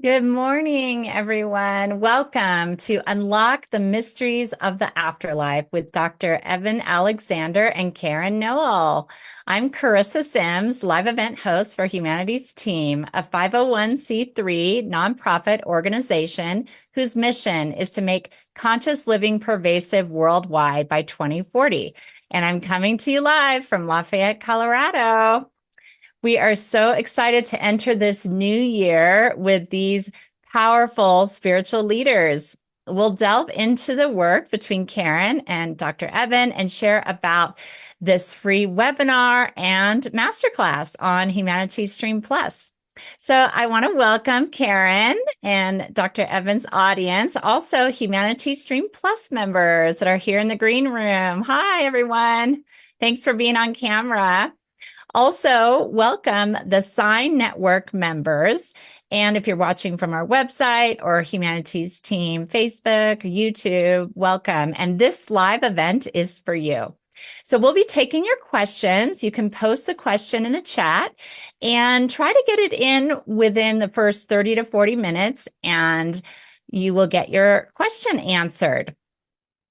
Good morning, everyone. Welcome to Unlock the Mysteries of the Afterlife with Dr. Eben Alexander and Karen Newell. I'm Charissa Sims, live event host for Humanities Team, a 501c3 nonprofit organization whose mission is to make conscious living pervasive worldwide by 2040. And I'm coming to you live from Lafayette, Colorado. We are so excited to enter this new year with these powerful spiritual leaders. We'll delve into the work between Karen and Dr. Eben and share about this free webinar and masterclass on Humanities Stream Plus. So I want to welcome Karen and Dr. Eben's audience, also Humanities Stream Plus members that are here in the green room. Hi, everyone. Thanks for being on camera. Also, welcome the Sign Network members. And if you're watching from our website or Humanities Team, Facebook, YouTube, welcome. And this live event is for you. So we'll be taking your questions. You can post the question in the chat and try to get it in within the first 30 to 40 minutes, and you will get your question answered.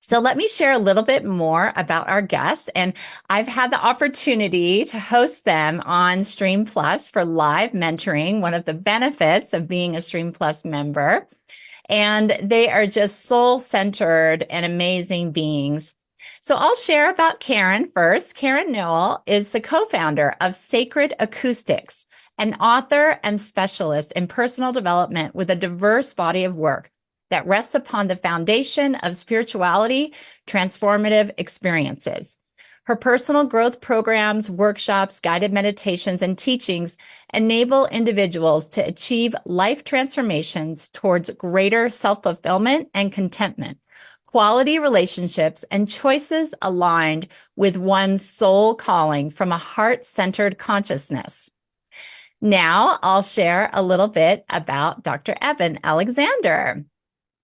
So let me share a little bit more about our guests. And I've had the opportunity to host them on Stream Plus for live mentoring, one of the benefits of being a Stream Plus member. And they are just soul-centered and amazing beings. So I'll share about Karen first. Karen Newell is the co-founder of Sacred Acoustics, an author and specialist in personal development with a diverse body of work that rests upon the foundation of spirituality, transformative experiences. Her personal growth programs, workshops, guided meditations, and teachings enable individuals to achieve life transformations towards greater self-fulfillment and contentment, quality relationships, and choices aligned with one's soul calling from a heart-centered consciousness. Now, I'll share a little bit about Dr. Eben Alexander.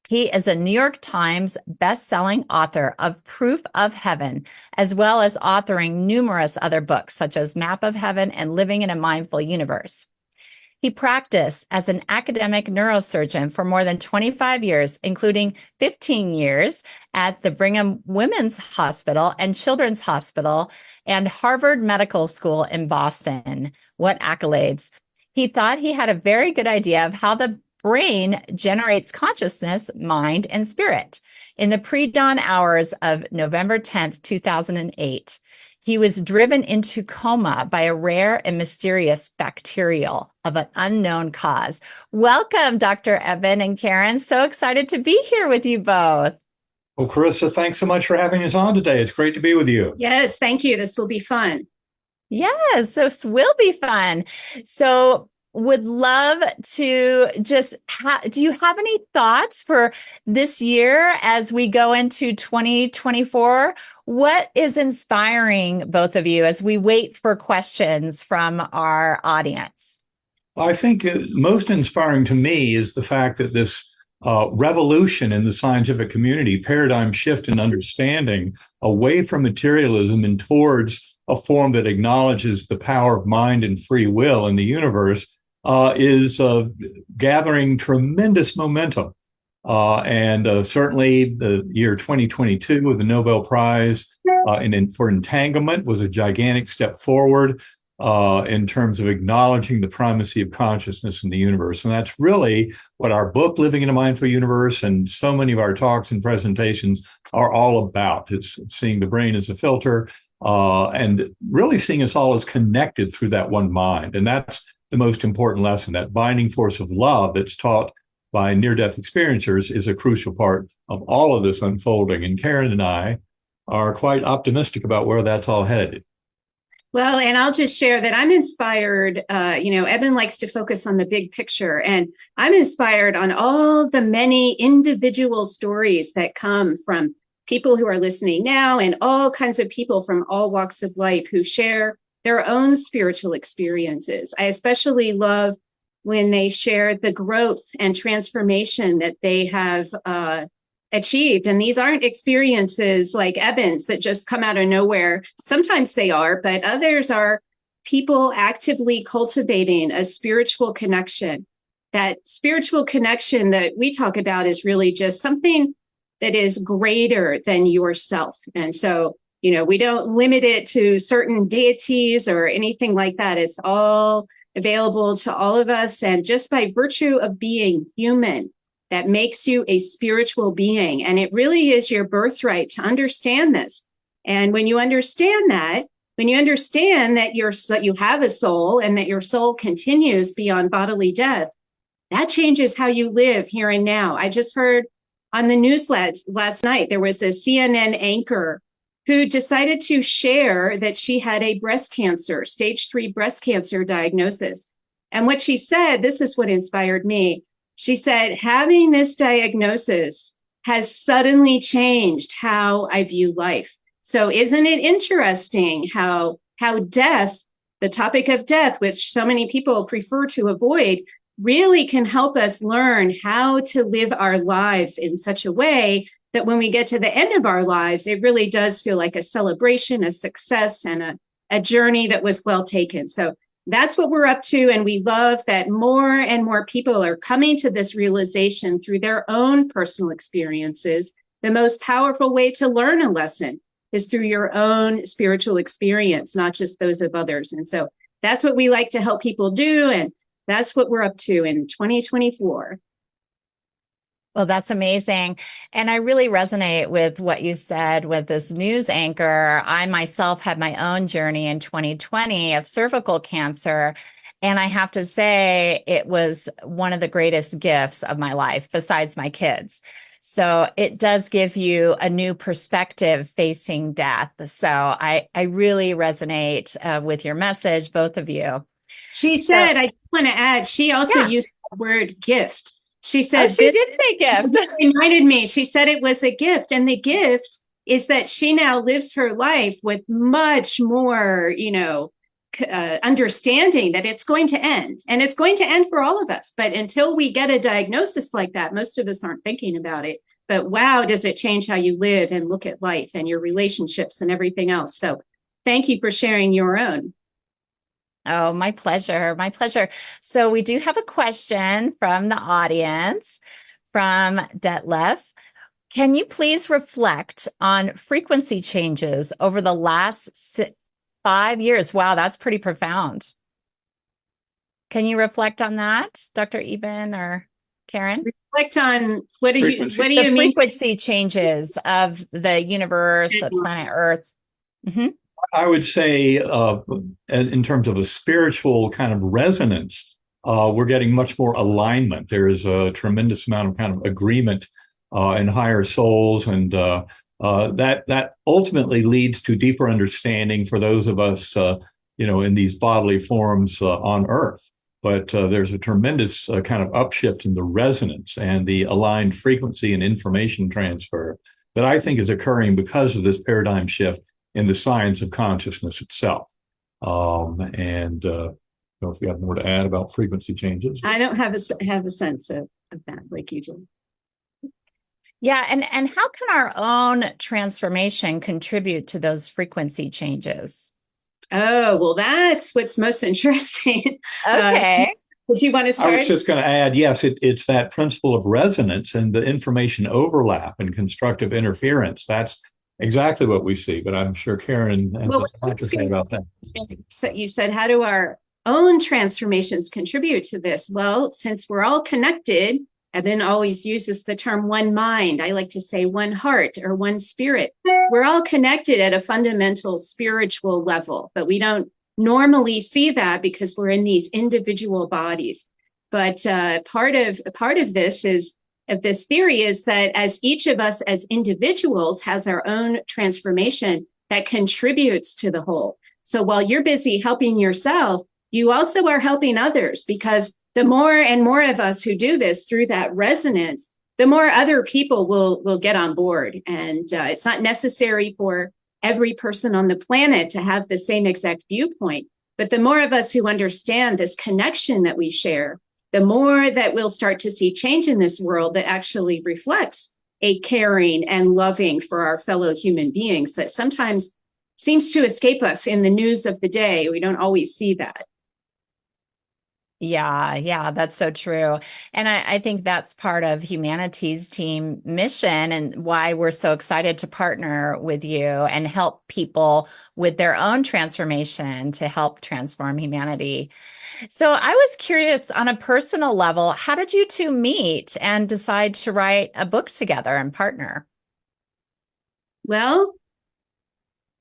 He is a New York Times best-selling author of Proof of Heaven, as well as authoring numerous other books, such as Map of Heaven and Living in a Mindful Universe. He practiced as an academic neurosurgeon for more than 25 years, including 15 years at the Brigham Women's Hospital and Children's Hospital and Harvard Medical School in Boston. What accolades! He thought he had a very good idea of how the brain generates consciousness, mind, and spirit. In the pre-dawn hours of November 10th, 2008, he was driven into coma by a rare and mysterious bacterial of an unknown cause. Welcome, Dr. Eben and Karen. So excited to be here with you both. Well, Charissa, thanks so much for having us on today. It's great to be with you. Yes, thank you. This will be fun. Yes, this will be fun. So would love to just do you have any thoughts for this year as we go into 2024? What is inspiring both of you as we wait for questions from our audience? I think most inspiring to me is the fact that this revolution in the scientific community, paradigm shift in understanding away from materialism and towards a form that acknowledges the power of mind and free will in the universe, is gathering tremendous momentum. And certainly the year 2022 with the Nobel Prize for entanglement was a gigantic step forward in terms of acknowledging the primacy of consciousness in the universe. And that's really what our book, Living in a Mindful Universe, and so many of our talks and presentations are all about. It's seeing the brain as a filter and really seeing us all as connected through that one mind. And that's the most important lesson. That binding force of love that's taught by near-death experiencers is a crucial part of all of this unfolding. And Karen and I are quite optimistic about where that's all headed. Well, and I'll just share that I'm inspired. Eben likes to focus on the big picture, and I'm inspired on all the many individual stories that come from people who are listening now and all kinds of people from all walks of life who share their own spiritual experiences. I especially love when they share the growth and transformation that they have achieved. And these aren't experiences like Eben's that just come out of nowhere. Sometimes they are, but others are people actively cultivating a spiritual connection that spiritual connection that we talk about is really just something that is greater than yourself. And so, we don't limit it to certain deities or anything like that. It's all available to all of us. And just by virtue of being human, that makes you a spiritual being. And it really is your birthright to understand this. And when you understand that, you have a soul and that your soul continues beyond bodily death, that changes how you live here and now. I just heard on the news last night, there was a CNN anchor who decided to share that she had a stage 3 breast cancer diagnosis. And what she said, this is what inspired me. She said, having this diagnosis has suddenly changed how I view life. So isn't it interesting how death, the topic of death, which so many people prefer to avoid, really can help us learn how to live our lives in such a way that when we get to the end of our lives, it really does feel like a celebration, a success, and a journey that was well taken. So that's what we're up to. And we love that more and more people are coming to this realization through their own personal experiences. The most powerful way to learn a lesson is through your own spiritual experience, not just those of others. And so that's what we like to help people do. And that's what we're up to in 2024. Well, that's amazing. And I really resonate with what you said with this news anchor. I myself had my own journey in 2020 of cervical cancer. And I have to say, it was one of the greatest gifts of my life, besides my kids. So it does give you a new perspective facing death. So I really resonate with your message, both of you. She said, I just want to add, she also used the word gift. She said, she did say gift. Reminded me, she said it was a gift. And the gift is that she now lives her life with much more, understanding that it's going to end, and it's going to end for all of us. But until we get a diagnosis like that, most of us aren't thinking about it. But wow, does it change how you live and look at life and your relationships and everything else. So thank you for sharing your own. Oh, my pleasure. My pleasure. So we do have a question from the audience from Detlef. Can you please reflect on frequency changes over the last 5 years? Wow, that's pretty profound. Can you reflect on that, Dr. Eben or Karen? Reflect on what do you mean? Frequency changes of the universe, of planet Earth. Mm-hmm. I would say, in terms of a spiritual kind of resonance, we're getting much more alignment. There is a tremendous amount of kind of agreement in higher souls, and that ultimately leads to deeper understanding for those of us, in these bodily forms on Earth. But there's a tremendous kind of upshift in the resonance and the aligned frequency and information transfer that I think is occurring because of this paradigm shift in the science of consciousness itself. I don't know if you have more to add about frequency changes. I don't have a sense of that like you do. Yeah, and how can our own transformation contribute to those frequency changes? Oh, well, that's what's most interesting. Okay. Would you want to start? I was just going to add, yes, it's that principle of resonance and the information overlap and constructive interference. That's exactly what we see, but I'm sure Karen has a lot to say about that. So you said, how do our own transformations contribute to this? Well, since we're all connected, Eben always uses the term one mind. I like to say one heart or one spirit. We're all connected at a fundamental spiritual level, but we don't normally see that because we're in these individual bodies. But part of this theory is that as each of us as individuals has our own transformation that contributes to the whole. So while you're busy helping yourself, you also are helping others, because the more and more of us who do this through that resonance, the more other people will get on board. And it's not necessary for every person on the planet to have the same exact viewpoint. But the more of us who understand this connection that we share, the more that we'll start to see change in this world that actually reflects a caring and loving for our fellow human beings that sometimes seems to escape us in the news of the day. We don't always see that. Yeah, that's so true. And I think that's part of humanity's team mission and why we're so excited to partner with you and help people with their own transformation to help transform humanity. So I was curious on a personal level, how did you two meet and decide to write a book together and partner? Well,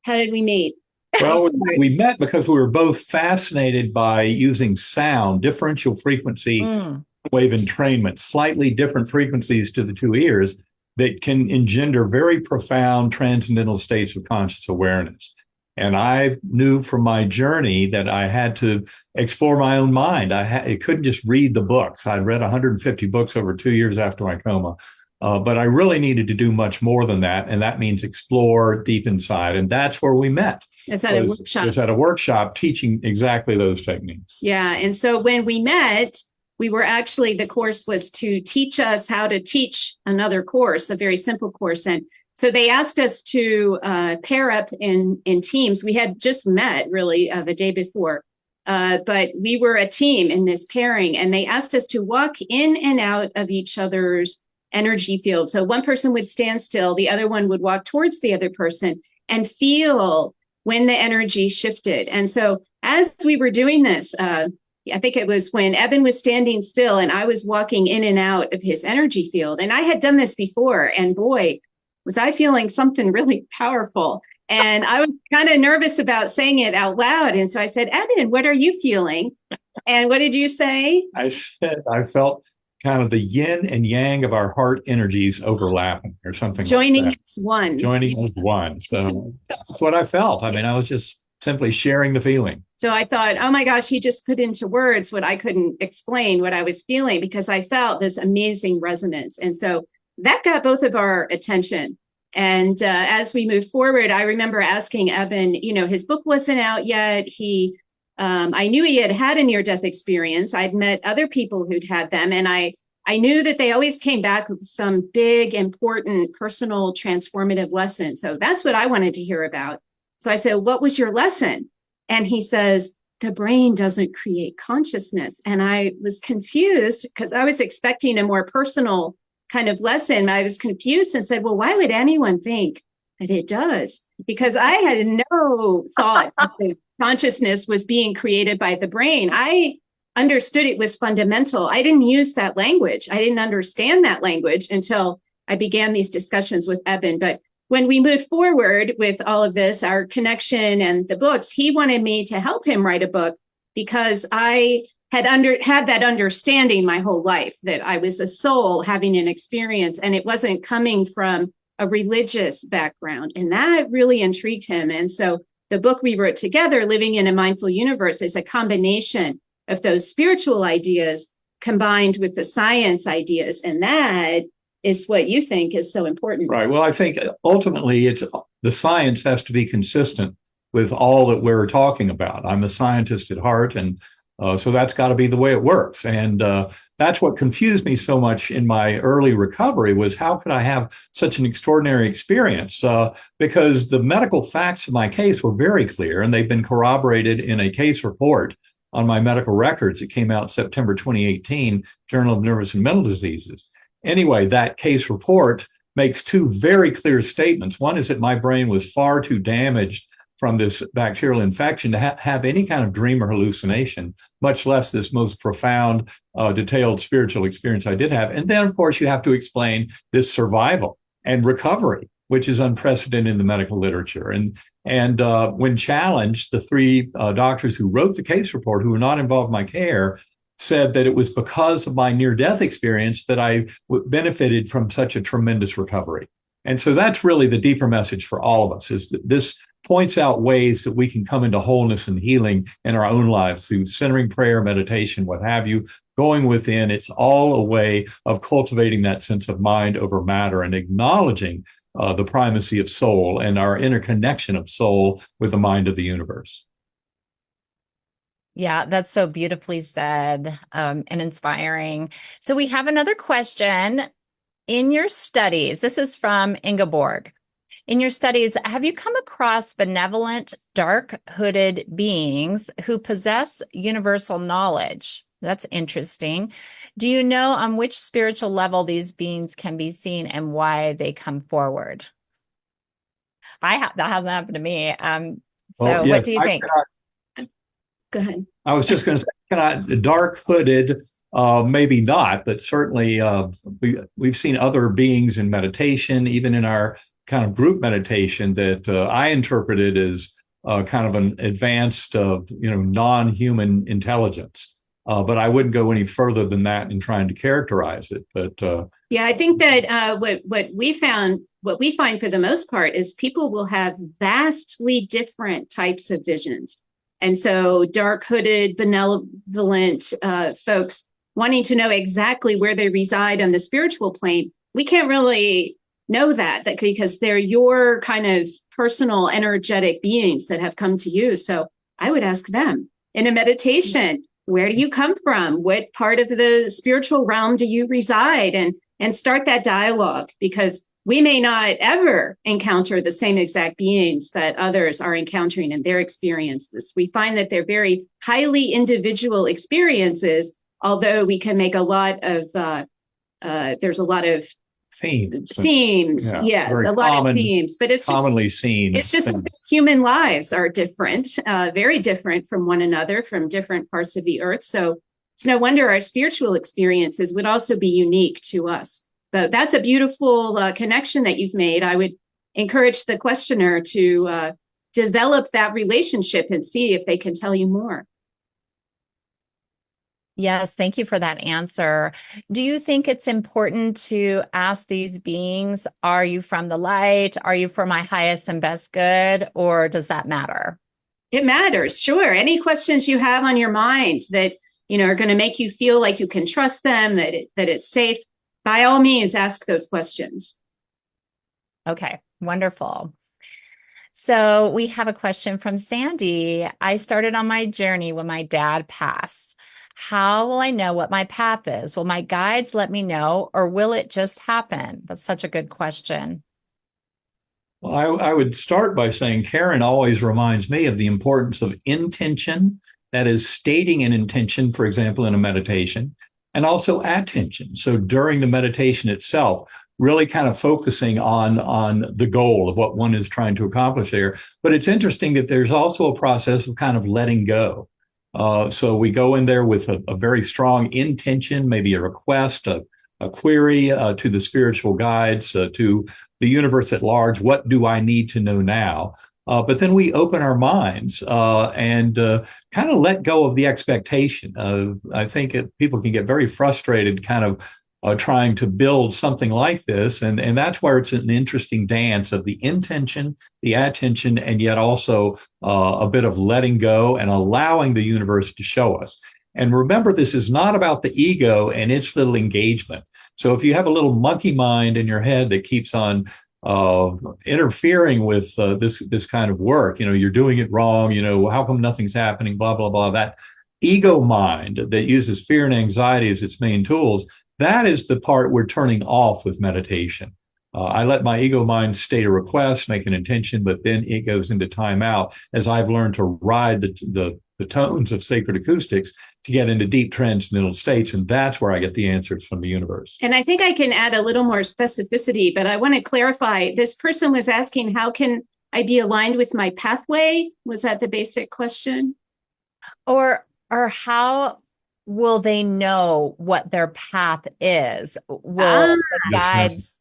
how did we meet? Well, we met because we were both fascinated by using sound, differential frequency Mm. wave entrainment, slightly different frequencies to the two ears that can engender very profound transcendental states of conscious awareness. And I knew from my journey that I had to explore my own mind. I couldn't just read the books. I'd read 150 books over 2 years after my coma. But I really needed to do much more than that. And that means explore deep inside. And that's where we met. It's at a workshop. It was at a workshop teaching exactly those techniques. Yeah. And so when we met, we were actually, the course was to teach us how to teach another course, a very simple course. And so they asked us to pair up in teams. We had just met really the day before, but we were a team in this pairing, and they asked us to walk in and out of each other's energy field. So one person would stand still, the other one would walk towards the other person and feel when the energy shifted. And so as we were doing this, I think it was when Eben was standing still and I was walking in and out of his energy field. And I had done this before, and boy, was I feeling something really powerful. And I was kind of nervous about saying it out loud. And so I said, Eben, what are you feeling? And what did you say? I said I felt kind of the yin and yang of our heart energies overlapping or something Joining like that. as one. Joining as one. So that's what I felt. I mean, I was just simply sharing the feeling. So I thought, oh my gosh, he just put into words what I couldn't explain, what I was feeling, because I felt this amazing resonance. And so that got both of our attention. And as we moved forward, I remember asking Eben, his book wasn't out yet. I knew he had had a near-death experience. I'd met other people who'd had them. And I knew that they always came back with some big, important, personal, transformative lesson. So that's what I wanted to hear about. So I said, what was your lesson? And he says, the brain doesn't create consciousness. And I was confused because I was expecting a more personal kind of lesson. I was confused and said, well, why would anyone think that it does? Because I had no thought that consciousness was being created by the brain. I understood it was fundamental. I didn't use that language. I didn't understand that language until I began these discussions with Eben. But when we moved forward with all of this, our connection and the books, he wanted me to help him write a book because I had that understanding my whole life that I was a soul having an experience, and it wasn't coming from a religious background. And that really intrigued him. And so the book we wrote together, Living in a Mindful Universe, is a combination of those spiritual ideas combined with the science ideas. And that is what you think is so important. Right. Well, I think ultimately the science has to be consistent with all that we're talking about. I'm a scientist at heart, and so that's got to be the way it works. And that's what confused me so much in my early recovery was how could I have such an extraordinary experience? Because the medical facts of my case were very clear, and they've been corroborated in a case report on my medical records. It came out September 2018, Journal of Nervous and Mental Diseases. Anyway, that case report makes two very clear statements. One is that my brain was far too damaged from this bacterial infection to have any kind of dream or hallucination, much less this most profound, detailed spiritual experience I did have. And then, of course, you have to explain this survival and recovery, which is unprecedented in the medical literature. And when challenged, the three doctors who wrote the case report, who were not involved in my care, said that it was because of my near-death experience that I benefited from such a tremendous recovery. And so that's really the deeper message for all of us, is that this points out ways that we can come into wholeness and healing in our own lives through centering, prayer, meditation, what have you, going within. It's all a way of cultivating that sense of mind over matter and acknowledging the primacy of soul and our interconnection of soul with the mind of the universe. Yeah, that's so beautifully said, and inspiring. So we have another question. In your studies, this is from Ingeborg. In your studies, have you come across benevolent, dark-hooded beings who possess universal knowledge? That's interesting. Do you know on which spiritual level these beings can be seen and why they come forward? That hasn't happened to me. Well, So what yes, do you think? Go ahead. I was just going to say, dark hooded, maybe not, but certainly we've seen other beings in meditation, even in our kind of group meditation that I interpreted as kind of an advanced, non-human intelligence. But I wouldn't go any further than that in trying to characterize it. But yeah, I think that what we find for the most part is people will have vastly different types of visions. And so dark hooded, benevolent folks wanting to know exactly where they reside on the spiritual plane, we can't really know that because they're your kind of personal energetic beings that have come to you. So I would ask them in a meditation, where do you come from? What part of the spiritual realm do you reside? And start that dialogue, because we may not ever encounter the same exact beings that others are encountering in their experiences. We find that they're very highly individual experiences, although we can make a lot of, there's a lot of themes, yes, a lot of themes, but it's commonly seen. It's just human lives are different, very different from one another, from different parts of the earth. So it's no wonder our spiritual experiences would also be unique to us. But that's a beautiful connection that you've made. I would encourage the questioner to develop that relationship and see if they can tell you more. Yes, thank you for that answer. Do you think it's important to ask these beings, are you from the light? Are you for my highest and best good? Or does that matter? It matters, sure. Any questions you have on your mind that are going to make you feel like you can trust them, that it's safe, by all means, ask those questions. Okay, wonderful. So we have a question from Sandy. I started on my journey when my dad passed. How will I know what my path is? Will my guides let me know, or will it just happen? That's such a good question. Well, I would start by saying Karen always reminds me of the importance of intention, that is, stating an intention, for example, in a meditation, and also attention. So during the meditation itself, really kind of focusing on the goal of what one is trying to accomplish there. But it's interesting that there's also a process of kind of letting go. So we go in there with a very strong intention, maybe a request, a query to the spiritual guides, to the universe at large. What do I need to know now? But then we open our minds and kind of let go of the expectation. I think people can get very frustrated kind of trying to build something like this. And that's where it's an interesting dance of the intention, the attention, and yet also a bit of letting go and allowing the universe to show us. And remember, this is not about the ego and its little engagement. So if you have a little monkey mind in your head that keeps on interfering with this kind of work, you're doing it wrong, how come nothing's happening, blah, blah, blah. That ego mind that uses fear and anxiety as its main tools, that is the part we're turning off with meditation. I let my ego mind state a request, make an intention, but then it goes into timeout as I've learned to ride the tones of sacred acoustics to get into deep transcendental states. And that's where I get the answers from the universe. And I think I can add a little more specificity, but I want to clarify. This person was asking, how can I be aligned with my pathway? Was that the basic question? Or how will they know what their path is? Will the guides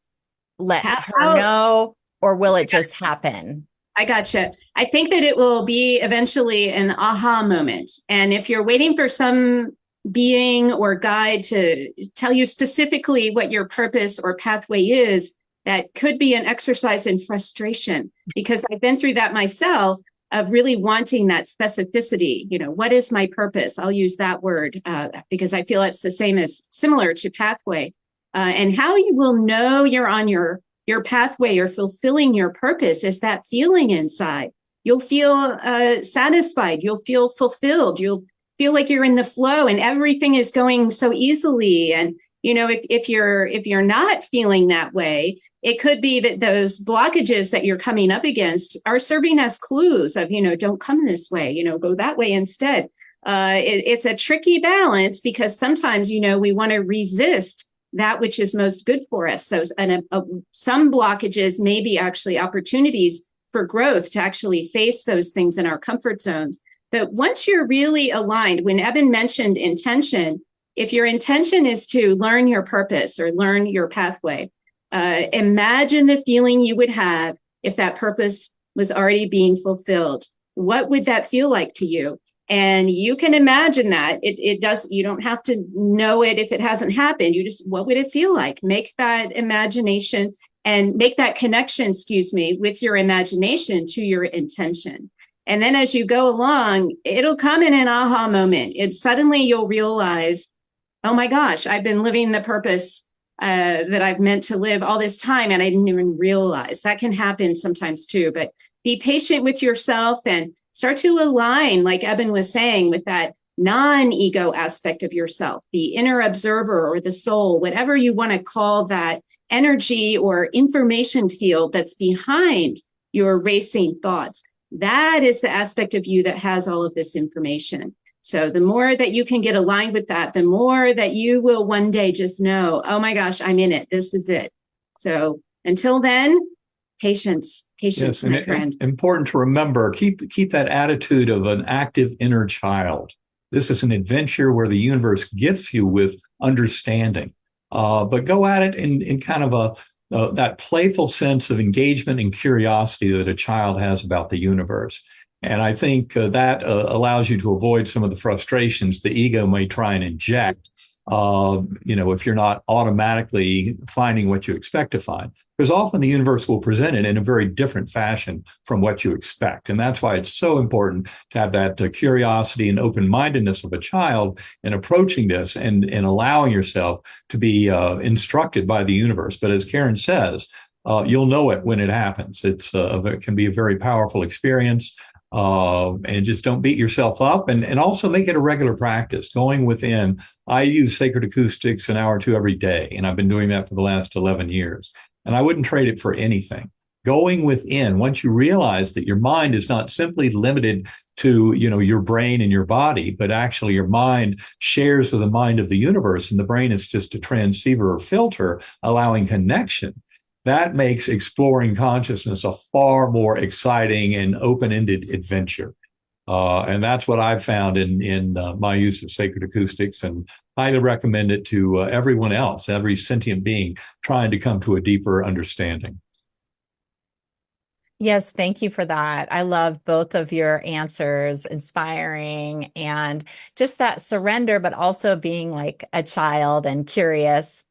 let her know, or will it just happen? I gotcha. I think that it will be eventually an aha moment. And if you're waiting for some being or guide to tell you specifically what your purpose or pathway is, that could be an exercise in frustration, because I've been through that myself, of really wanting that specificity. What is my purpose? I'll use that word because I feel it's the same as similar to pathway. And how you will know you're on your pathway or fulfilling your purpose is that feeling inside. You'll feel satisfied. You'll feel fulfilled. You'll feel like you're in the flow and everything is going so easily. And if you're not feeling that way, it could be that those blockages that you're coming up against are serving as clues of, don't come this way, go that way instead. It's a tricky balance because sometimes, we want to resist that which is most good for us. So some blockages may be actually opportunities for growth to actually face those things in our comfort zones. But once you're really aligned, when Eben mentioned intention, if your intention is to learn your purpose or learn your pathway, imagine the feeling you would have if that purpose was already being fulfilled. What would that feel like to you? And you can imagine that. You don't have to know it if it hasn't happened. What would it feel like? Make that imagination and make that connection, with your imagination to your intention. And then as you go along, it'll come in an aha moment. Suddenly you'll realize, oh my gosh, I've been living the purpose that I've meant to live all this time, and I didn't even realize. That can happen sometimes too, but be patient with yourself and start to align, like Eben was saying, with that non-ego aspect of yourself, the inner observer or the soul, whatever you want to call that energy or information field that's behind your racing thoughts. That is the aspect of you that has all of this information. So the more that you can get aligned with that, the more that you will one day just know, oh my gosh, I'm in it. This is it. So until then, patience, Yes, my friend. Important to remember, keep that attitude of an active inner child. This is an adventure where the universe gifts you with understanding, but go at it in kind of that playful sense of engagement and curiosity that a child has about the universe. And I think that allows you to avoid some of the frustrations the ego may try and inject, if you're not automatically finding what you expect to find. Because often the universe will present it in a very different fashion from what you expect. And that's why it's so important to have that curiosity and open-mindedness of a child in approaching this and allowing yourself to be instructed by the universe. But as Karen says, you'll know it when it happens. It can be a very powerful experience. And just don't beat yourself up, and also make it a regular practice. Going within, I use sacred acoustics an hour or two every day, and I've been doing that for the last 11 years. And I wouldn't trade it for anything. Going within, once you realize that your mind is not simply limited to, your brain and your body, but actually your mind shares with the mind of the universe, and the brain is just a transceiver or filter allowing connection. That makes exploring consciousness a far more exciting and open-ended adventure. And that's what I've found in my use of sacred acoustics, and highly recommend it to everyone else, every sentient being trying to come to a deeper understanding. Yes, thank you for that. I love both of your answers, inspiring, and just that surrender, but also being like a child and curious.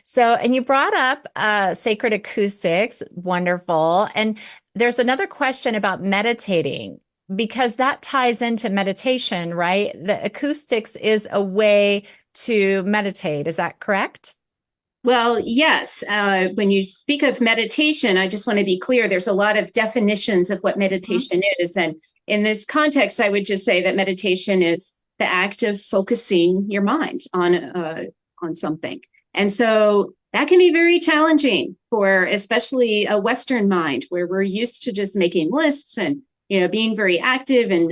So, and you brought up sacred acoustics, wonderful. And there's another question about meditating, because that ties into meditation, right? The acoustics is a way to meditate. Is that correct? Well, yes. When you speak of meditation, I just want to be clear, there's a lot of definitions of what meditation is. And in this context, I would just say that meditation is the act of focusing your mind on something. And so that can be very challenging for especially a Western mind, where we're used to just making lists and, being very active and,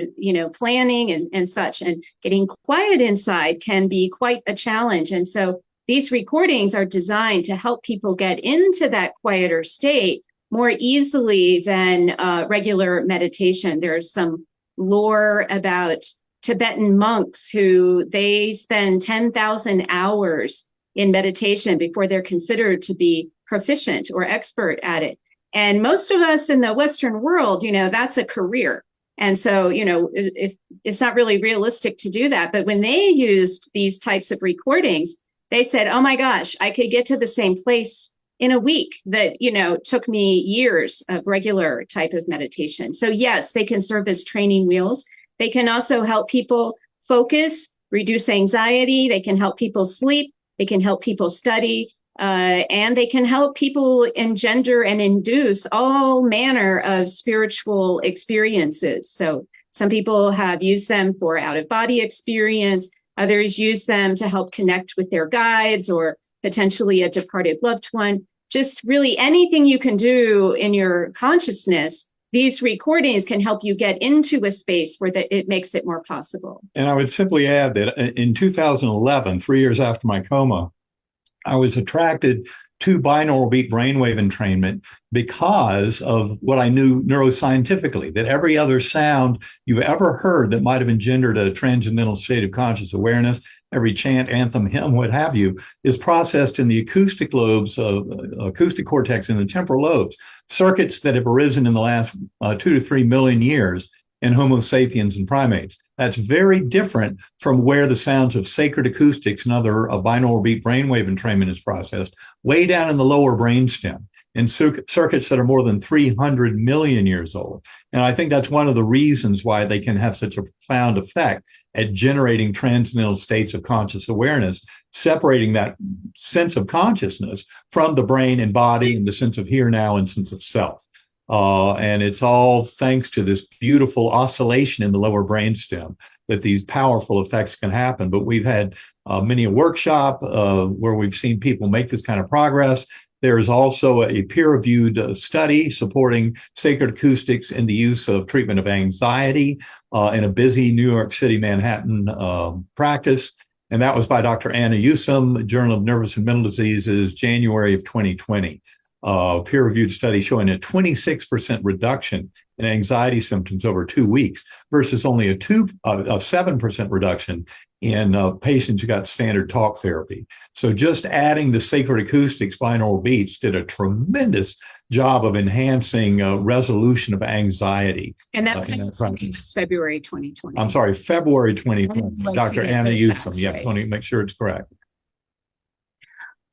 planning and such. And getting quiet inside can be quite a challenge. And so these recordings are designed to help people get into that quieter state more easily than regular meditation. There's some lore about Tibetan monks who they spend 10,000 hours in meditation before they're considered to be proficient or expert at it. And most of us in the Western world, that's a career. And so, if it's not really realistic to do that. But when they used these types of recordings, they said, oh my gosh, I could get to the same place in a week that, took me years of regular type of meditation. So yes, they can serve as training wheels. They can also help people focus, reduce anxiety. They can help people sleep. They can help people study, and they can help people engender and induce all manner of spiritual experiences. So some people have used them for out-of-body experience. Others use them to help connect with their guides or potentially a departed loved one. Just really anything you can do in your consciousness these recordings can help you get into a space where it makes it more possible. And I would simply add that in 2011, 3 years after my coma, I was attracted to binaural beat brainwave entrainment because of what I knew neuroscientifically, that every other sound you've ever heard that might have engendered a transcendental state of conscious awareness, every chant, anthem, hymn, what have you, is processed in the acoustic lobes, acoustic cortex in the temporal lobes, circuits that have arisen in the last 2 to 3 million years in Homo sapiens and primates. That's very different from where the sounds of sacred acoustics and other binaural beat brainwave entrainment is processed, way down in the lower brainstem, in circuits that are more than 300 million years old. And I think that's one of the reasons why they can have such a profound effect at generating transcendental states of conscious awareness, separating that sense of consciousness from the brain and body and the sense of here, now, and sense of self. And it's all thanks to this beautiful oscillation in the lower brainstem that these powerful effects can happen. But we've had many a workshop where we've seen people make this kind of progress. There is also a peer-reviewed study supporting sacred acoustics in the use of treatment of anxiety in a busy New York City, Manhattan practice. And that was by Dr. Anna Yusum, Journal of Nervous and Mental Diseases, January of 2020. Peer-reviewed study showing a 26% reduction in anxiety symptoms over 2 weeks versus only a 7% reduction in patients who got standard talk therapy. So just adding the sacred acoustics binaural beats did a tremendous job of enhancing resolution of anxiety. And that was February 2020. I'm sorry, February 2020. Dr. Anna Yusum. Yeah, right. Let me make sure it's correct.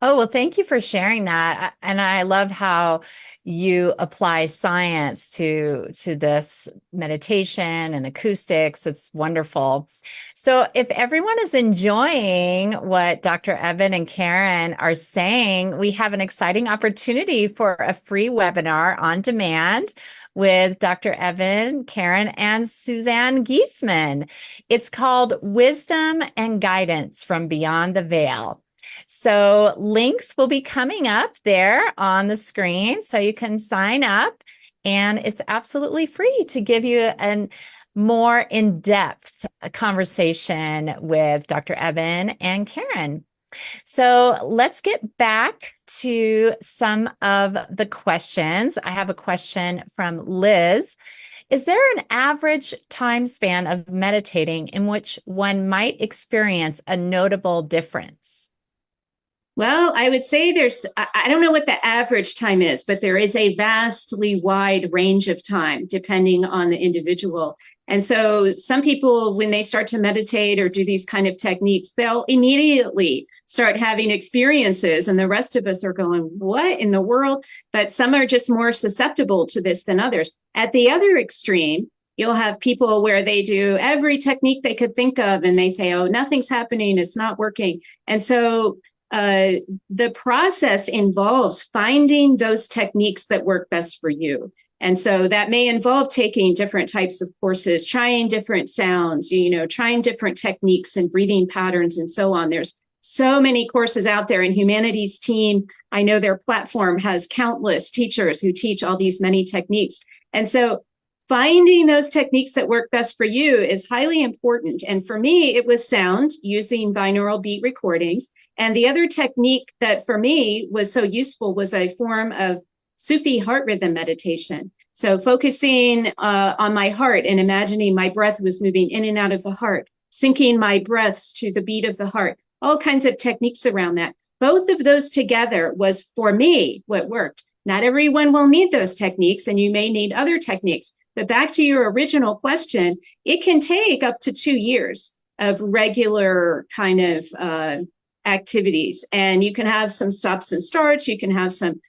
Oh, well, thank you for sharing that. And I love how you apply science to this meditation and acoustics. It's wonderful. So if everyone is enjoying what Dr. Eben and Karen are saying, we have an exciting opportunity for a free webinar on demand with Dr. Eben, Karen, and Suzanne Giesman. It's called Wisdom and Guidance from Beyond the Veil. So links will be coming up there on the screen so you can sign up, and it's absolutely free to give you a more in-depth conversation with Dr. Eben and Karen. So let's get back to some of the questions. I have a question from Liz. Is there an average time span of meditating in which one might experience a notable difference? Well, I would say I don't know what the average time is, but there is a vastly wide range of time depending on the individual. And so some people, when they start to meditate or do these kind of techniques, they'll immediately start having experiences. And the rest of us are going, what in the world? But some are just more susceptible to this than others. At the other extreme, you'll have people where they do every technique they could think of and they say, oh, nothing's happening, it's not working. And so the process involves finding those techniques that work best for you. And so that may involve taking different types of courses, trying different sounds, trying different techniques and breathing patterns and so on. There's so many courses out there, and Humanities Team, I know their platform has countless teachers who teach all these many techniques. And so finding those techniques that work best for you is highly important. And for me, it was sound, using binaural beat recordings. And the other technique that for me was so useful was a form of Sufi heart rhythm meditation. So focusing on my heart and imagining my breath was moving in and out of the heart, syncing my breaths to the beat of the heart, all kinds of techniques around that. Both of those together was, for me, what worked. Not everyone will need those techniques, and you may need other techniques. But back to your original question, it can take up to 2 years of regular kind of activities. And you can have some stops and starts. You can have some,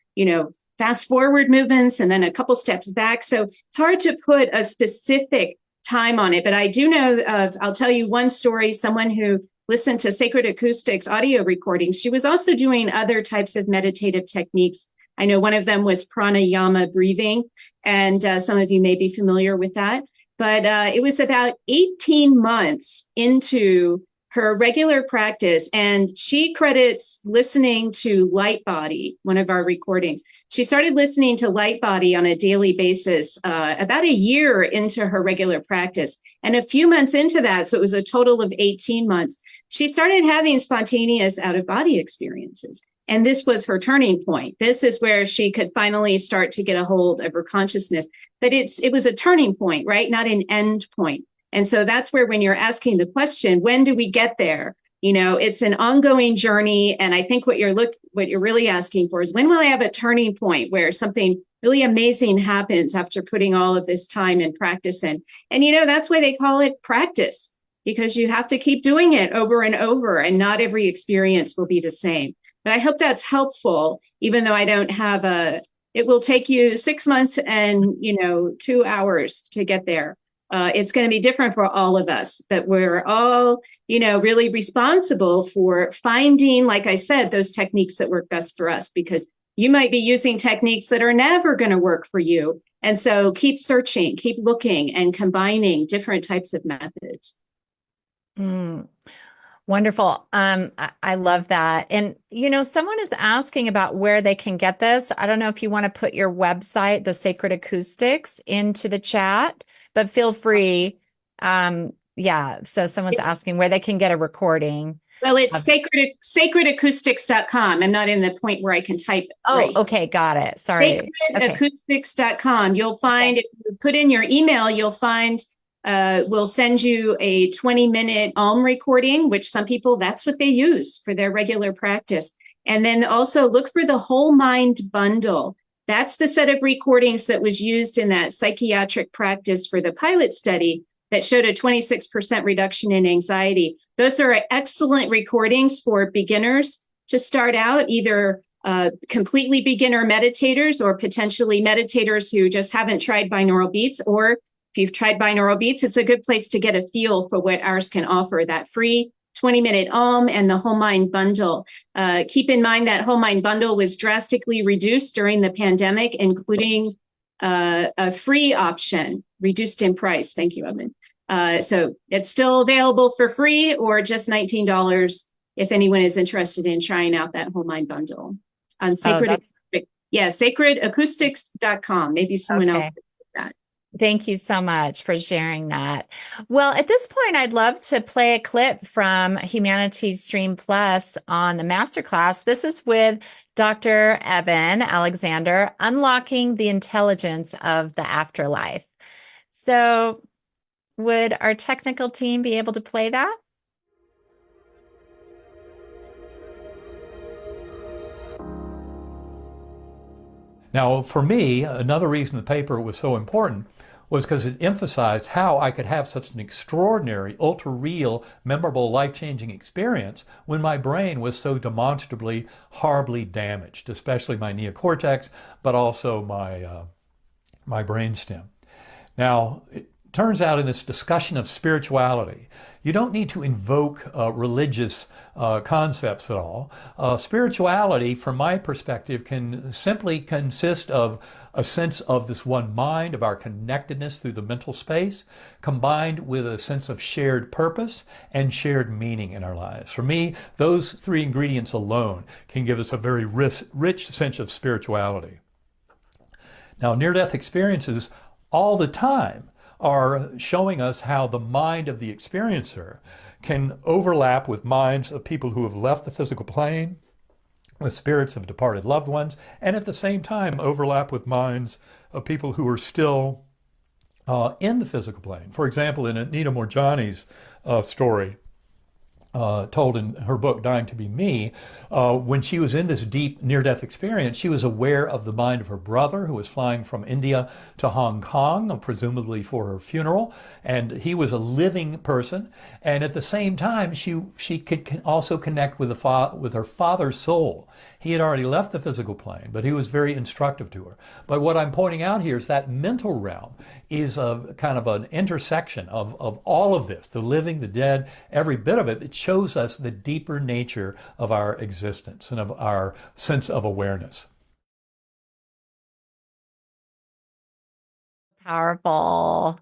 fast forward movements and then a couple steps back. So it's hard to put a specific time on it. But I do know I'll tell you one story, someone who listened to Sacred Acoustics audio recordings. She was also doing other types of meditative techniques. I know one of them was pranayama breathing, and some of you may be familiar with that. But it was about 18 months into her regular practice, and she credits listening to Light Body, one of our recordings. She started listening to Light Body on a daily basis about a year into her regular practice. And a few months into that, so it was a total of 18 months, she started having spontaneous out-of-body experiences. And this was her turning point. This is where she could finally start to get a hold of her consciousness. But it was a turning point, right? Not an end point. And so that's where, when you're asking the question, when do we get there? You know, it's an ongoing journey. And I think what you're really asking for is, when will I have a turning point where something really amazing happens after putting all of this time and practice in? And, you know, that's why they call it practice, because you have to keep doing it over and over, and not every experience will be the same. But I hope that's helpful, even though I don't have it will take you 6 months and, 2 hours to get there. It's going to be different for all of us, but we're all, really responsible for finding, like I said, those techniques that work best for us, because you might be using techniques that are never going to work for you. And so keep searching, keep looking, and combining different types of methods. Wonderful. I love that. And, someone is asking about where they can get this. I don't know if you want to put your website, the Sacred Acoustics, into the chat, but feel free. So someone's asking where they can get a recording. Well, it's sacredacoustics.com. I'm not in the point where I can type. Oh, okay. Got it. Sorry. Sacredacoustics.com. You'll find, if you put in your email, you'll find, we'll send you a 20-minute Om recording, which some people, that's what they use for their regular practice. And then also look for the Whole Mind Bundle. That's the set of recordings that was used in that psychiatric practice for the pilot study that showed a 26% reduction in anxiety. Those are excellent recordings for beginners to start out, either completely beginner meditators or potentially meditators who just haven't tried binaural beats. Or if you've tried binaural beats, it's a good place to get a feel for what ours can offer, that free 20-minute Om and the Whole Mind Bundle. Keep in mind that Whole Mind Bundle was drastically reduced during the pandemic, including a free option, reduced in price. Thank you, Eben. So it's still available for free, or just $19 if anyone is interested in trying out that Whole Mind Bundle on sacredacoustics.com. Maybe someone else did that. Thank you so much for sharing that. Well, at this point, I'd love to play a clip from Humanities Stream Plus on the masterclass. This is with Dr. Eben Alexander, Unlocking the Intelligence of the Afterlife. So would our technical team be able to play that? Now, for me, another reason the paper was so important was because it emphasized how I could have such an extraordinary, ultra-real, memorable, life-changing experience when my brain was so demonstrably, horribly damaged, especially my neocortex, but also my brainstem. Now, it turns out in this discussion of spirituality, you don't need to invoke religious concepts at all. Spirituality, from my perspective, can simply consist of a sense of this one mind, of our connectedness through the mental space, combined with a sense of shared purpose and shared meaning in our lives. For me, those three ingredients alone can give us a very rich sense of spirituality. Now, near-death experiences all the time are showing us how the mind of the experiencer can overlap with minds of people who have left the physical plane, with spirits of departed loved ones, and at the same time overlap with minds of people who are still in the physical plane. For example, in Anita Moorjani's story, told in her book, Dying to Be Me, when she was in this deep near-death experience, she was aware of the mind of her brother who was flying from India to Hong Kong, presumably for her funeral, and he was a living person. And at the same time, she could also connect with her father's soul. He had already left the physical plane, but he was very instructive to her. But what I'm pointing out here is that mental realm is a kind of an intersection of all of this, the living, the dead, every bit of it. It shows us the deeper nature of our existence and of our sense of awareness. Powerful.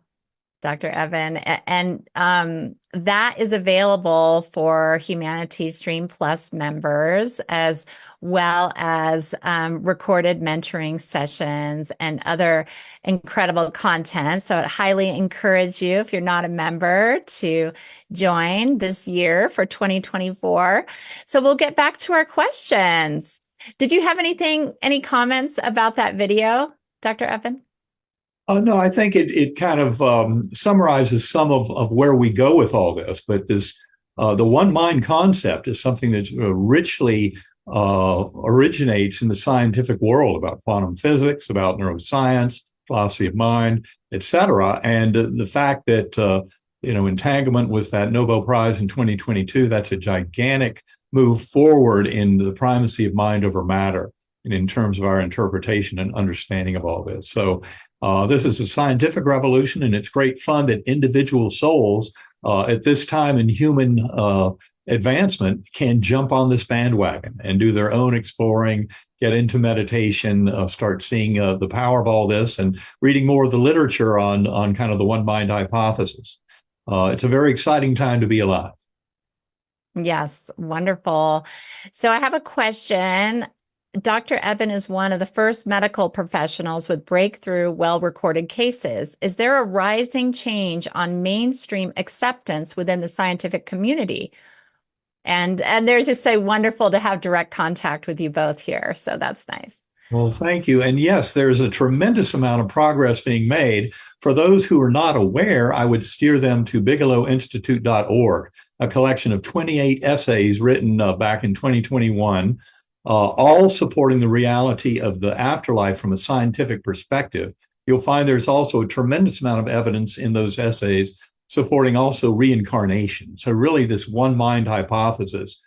Dr. Eben. And that is available for Humanities Stream Plus members, as well as recorded mentoring sessions and other incredible content. So I'd highly encourage you, if you're not a member, to join this year for 2024. So we'll get back to our questions. Did you have any comments about that video, Dr. Eben? No, I think it kind of summarizes some of where we go with all this. But the one mind concept is something that richly originates in the scientific world about quantum physics, about neuroscience, philosophy of mind, et cetera. And the fact that entanglement was that Nobel Prize in 2022, that's a gigantic move forward in the primacy of mind over matter, and in terms of our interpretation and understanding of all this. So this is a scientific revolution, and it's great fun that individual souls at this time in human advancement can jump on this bandwagon and do their own exploring, get into meditation, start seeing the power of all this, and reading more of the literature on kind of the one mind hypothesis. It's a very exciting time to be alive. Yes, wonderful. So I have a question. Dr. Eben is one of the first medical professionals with breakthrough, well-recorded cases. Is there a rising change on mainstream acceptance within the scientific community? And they're just so wonderful to have direct contact with you both here. So that's nice. Well, thank you. And yes, there's a tremendous amount of progress being made. For those who are not aware, I would steer them to bigelowinstitute.org, a collection of 28 essays written back in 2021, all supporting the reality of the afterlife from a scientific perspective. You'll find there's also a tremendous amount of evidence in those essays supporting also reincarnation. So really this one mind hypothesis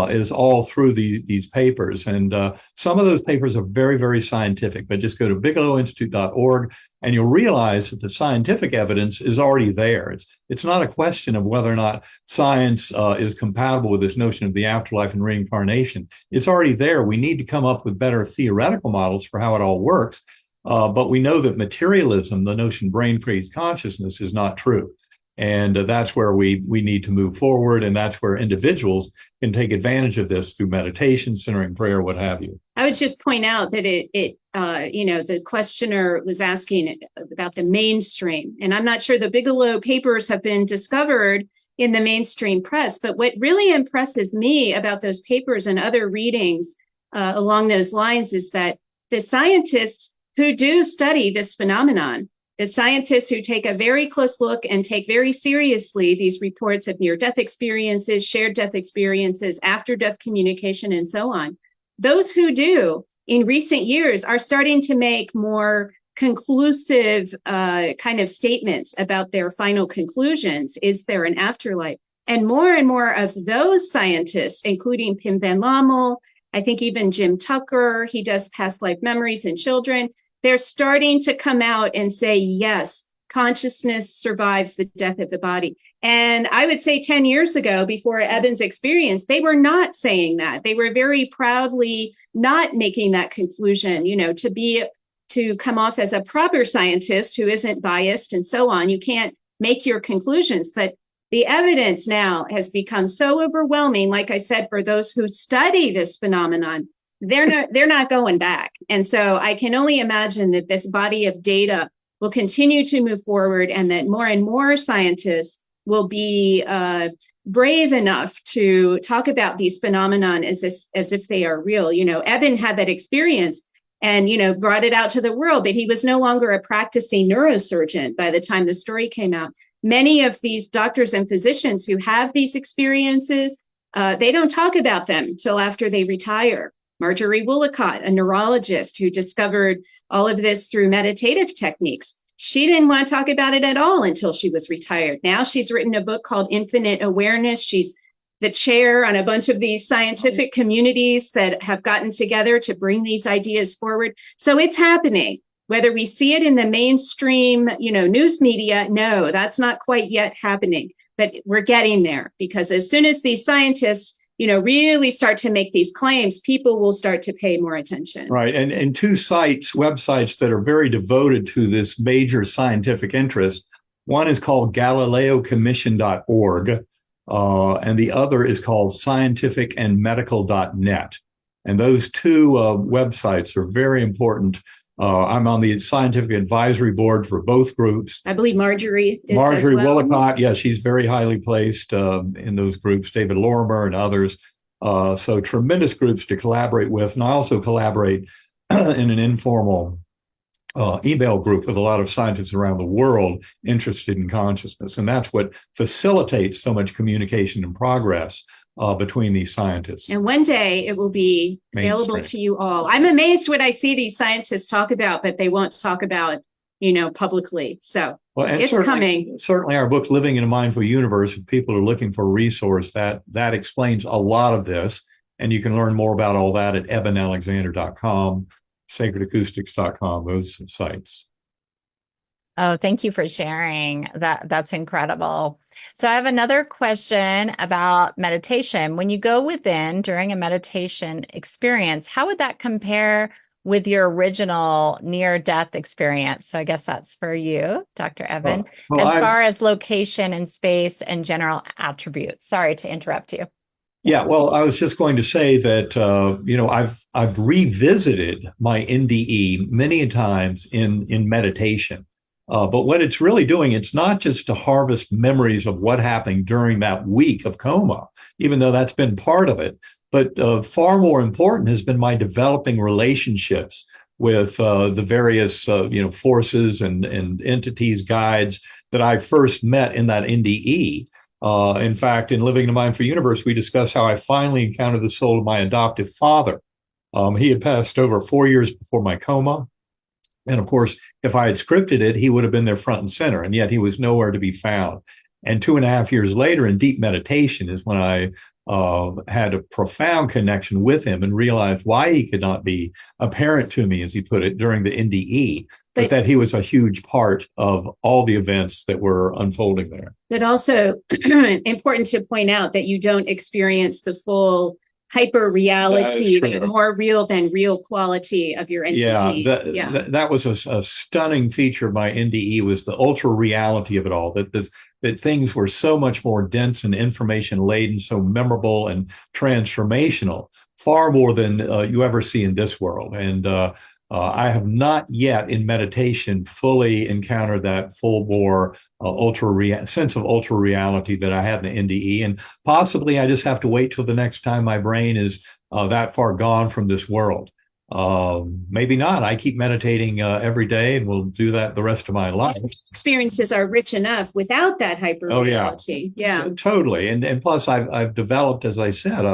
is all through these papers. And some of those papers are very, very scientific, but just go to bigelowinstitute.org and you'll realize that the scientific evidence is already there. It's not a question of whether or not science is compatible with this notion of the afterlife and reincarnation. It's already there. We need to come up with better theoretical models for how it all works. But we know that materialism, the notion brain creates consciousness, is not true. And that's where we need to move forward. And that's where individuals can take advantage of this through meditation, centering prayer, what have you. I would just point out that the questioner was asking about the mainstream. And I'm not sure the Bigelow papers have been discovered in the mainstream press. But what really impresses me about those papers and other readings along those lines is that the scientists who do study this phenomenon, the scientists who take a very close look and take very seriously these reports of near-death experiences, shared death experiences, after-death communication, and so on, those who do in recent years are starting to make more conclusive kind of statements about their final conclusions. Is there an afterlife? And more of those scientists, including Pim van Lommel, I think even Jim Tucker, he does past life memories in children, they're starting to come out and say, yes, consciousness survives the death of the body. And I would say 10 years ago, before Eben's experience, they were not saying that. They were very proudly not making that conclusion, to come off as a proper scientist who isn't biased and so on. You can't make your conclusions, but the evidence now has become so overwhelming, like I said, for those who study this phenomenon. They're not going back. And so I can only imagine that this body of data will continue to move forward and that more and more scientists will be brave enough to talk about these phenomenon as if they are real. Eben had that experience and, brought it out to the world, but he was no longer a practicing neurosurgeon by the time the story came out. Many of these doctors and physicians who have these experiences, they don't talk about them till after they retire. Marjorie Woolacott, a neurologist who discovered all of this through meditative techniques, she didn't want to talk about it at all until she was retired. Now she's written a book called Infinite Awareness. She's the chair on a bunch of these scientific communities that have gotten together to bring these ideas forward. So it's happening. Whether we see it in the mainstream, news media, no, that's not quite yet happening. But we're getting there, because as soon as these scientists really start to make these claims, people will start to pay more attention. Right. And two websites that are very devoted to this major scientific interest One is called GalileoCommission.org, and the other is called scientificandmedical.net. And those two websites are very important. I'm on the scientific advisory board for both groups. I believe Marjorie is Marjorie as well. Willicott, yeah, she's very highly placed in those groups, David Lorimer and others. So tremendous groups to collaborate with. And I also collaborate in an informal email group with a lot of scientists around the world interested in consciousness. And that's what facilitates so much communication and progress between these scientists. And one day it will be available to you all. I'm amazed when I see these scientists talk about, but they won't talk about, publicly. So it's coming. Certainly our book, Living in a Mindful Universe, if people are looking for a resource, that explains a lot of this. And you can learn more about all that at ebenalexander.com, sacredacoustics.com, those sites. Oh, thank you for sharing. That's incredible. So I have another question about meditation. When you go within during a meditation experience, how would that compare with your original near-death experience? So I guess that's for you, Dr. Eben, as far as location and space and general attributes. Sorry to interrupt you. Yeah, well, I was just going to say that, I've revisited my NDE many times in meditation. But what it's really doing, it's not just to harvest memories of what happened during that week of coma, even though that's been part of it. But far more important has been my developing relationships with the various, forces and entities, guides that I first met in that NDE. In fact, in Living in a Mindful Universe, we discuss how I finally encountered the soul of my adoptive father. He had passed over 4 years before my coma. And of course, if I had scripted it, he would have been there front and center, and yet he was nowhere to be found. And 2.5 years later, in deep meditation, is when I had a profound connection with him and realized why he could not be apparent to me, as he put it, during the NDE, but that he was a huge part of all the events that were unfolding there. But also important to point out that you don't experience the full hyper reality, the more real than real quality of your NDE. Yeah, that was a stunning feature of my NDE, was the ultra reality of it all, that things were so much more dense and information laden, so memorable and transformational, far more than you ever see in this world. And I have not yet in meditation fully encountered that full bore sense of ultra reality that I had in the NDE. And possibly I just have to wait till the next time my brain is that far gone from this world. Maybe not. I keep meditating every day and will do that the rest of my life. Experiences are rich enough without that hyper reality. Yeah. So, totally. And plus I've developed, as I said,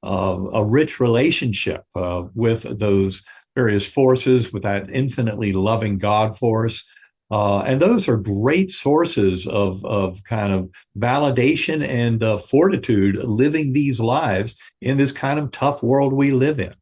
a rich relationship with those various forces, with that infinitely loving God force. And those are great sources of kind of validation and fortitude living these lives in this kind of tough world we live in.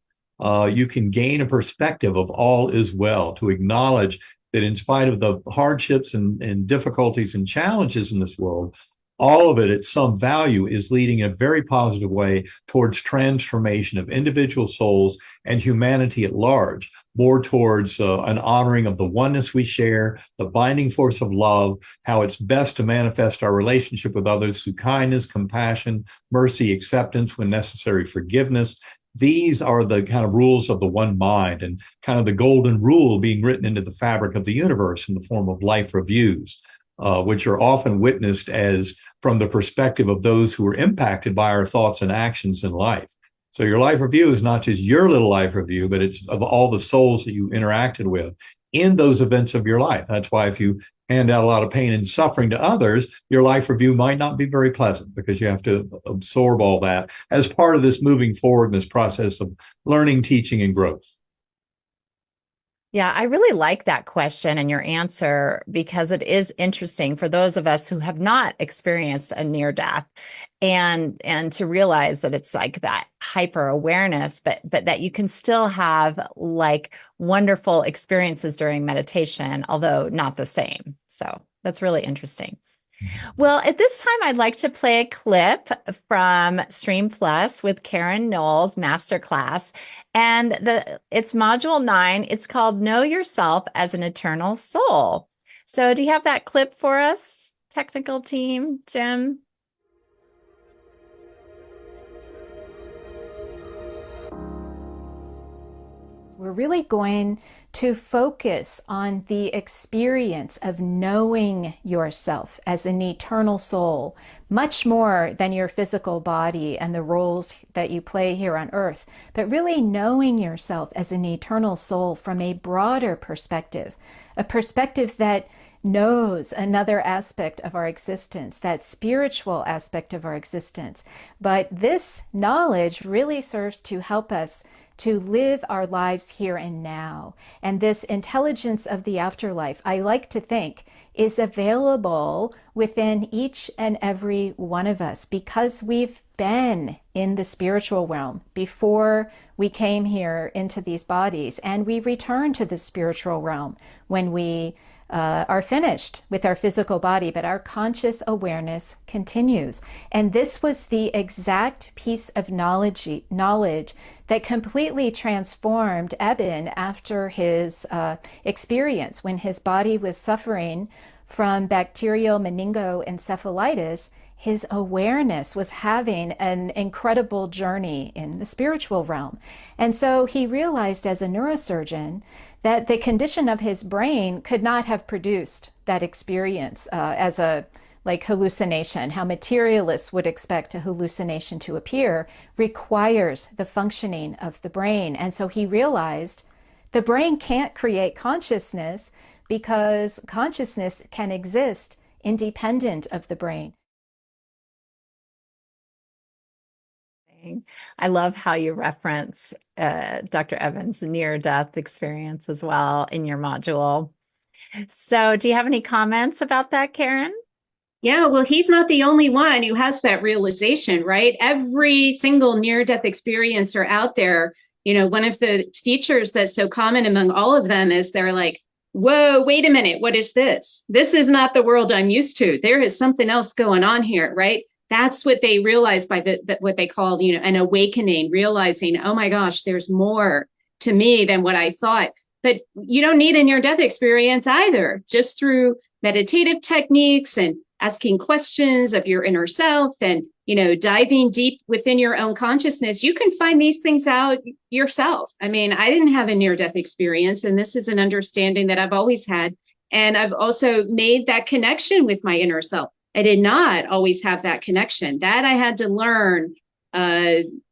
You can gain a perspective of all is well, to acknowledge that in spite of the hardships and difficulties and challenges in this world, all of it at some value is leading in a very positive way towards transformation of individual souls and humanity at large, more towards an honoring of the oneness we share, the binding force of love, how it's best to manifest our relationship with others through kindness, compassion, mercy, acceptance, when necessary, forgiveness. These are the kind of rules of the one mind, and kind of the golden rule being written into the fabric of the universe in the form of life reviews, which are often witnessed as from the perspective of those who are impacted by our thoughts and actions in life. So your life review is not just your little life review, but it's of all the souls that you interacted with in those events of your life. That's why if you hand out a lot of pain and suffering to others, your life review might not be very pleasant, because you have to absorb all that as part of this moving forward in this process of learning, teaching, and growth. Yeah, I really like that question and your answer, because it is interesting for those of us who have not experienced a near death, and to realize that it's like that hyper awareness, but that you can still have like wonderful experiences during meditation, although not the same. So that's really interesting. Well, at this time, I'd like to play a clip from Stream Plus with Karen Newell's masterclass. And it's module 9. It's called Know Yourself as an Eternal Soul. So do you have that clip for us, technical team, Jim? We're really going to focus on the experience of knowing yourself as an eternal soul, much more than your physical body and the roles that you play here on earth, but really knowing yourself as an eternal soul from a broader perspective, a perspective that knows another aspect of our existence, that spiritual aspect of our existence. But this knowledge really serves to help us to live our lives here and now. And this intelligence of the afterlife, I like to think, is available within each and every one of us because we've been in the spiritual realm before we came here into these bodies, and we return to the spiritual realm when we are finished with our physical body, but our conscious awareness continues. And this was the exact piece of knowledge that completely transformed Eben after his experience when his body was suffering from bacterial meningoencephalitis. His awareness was having an incredible journey in the spiritual realm. And so he realized as a neurosurgeon that the condition of his brain could not have produced that experience as a hallucination. How materialists would expect a hallucination to appear requires the functioning of the brain. And so he realized the brain can't create consciousness because consciousness can exist independent of the brain. I love how you reference Dr. Evans' near-death experience as well in your module. So do you have any comments about that, Karen? Yeah, well, he's not the only one who has that realization, right? Every single near-death experiencer out there, one of the features that's so common among all of them is they're like, whoa, wait a minute, what is this? This is not the world I'm used to. There is something else going on here, right? That's what they realize by what they call, an awakening, realizing, oh my gosh, there's more to me than what I thought. But you don't need a near-death experience either. Just through meditative techniques and asking questions of your inner self and, diving deep within your own consciousness, you can find these things out yourself. I mean, I didn't have a near-death experience, and this is an understanding that I've always had. And I've also made that connection with my inner self. I did not always have that connection. That I had to learn,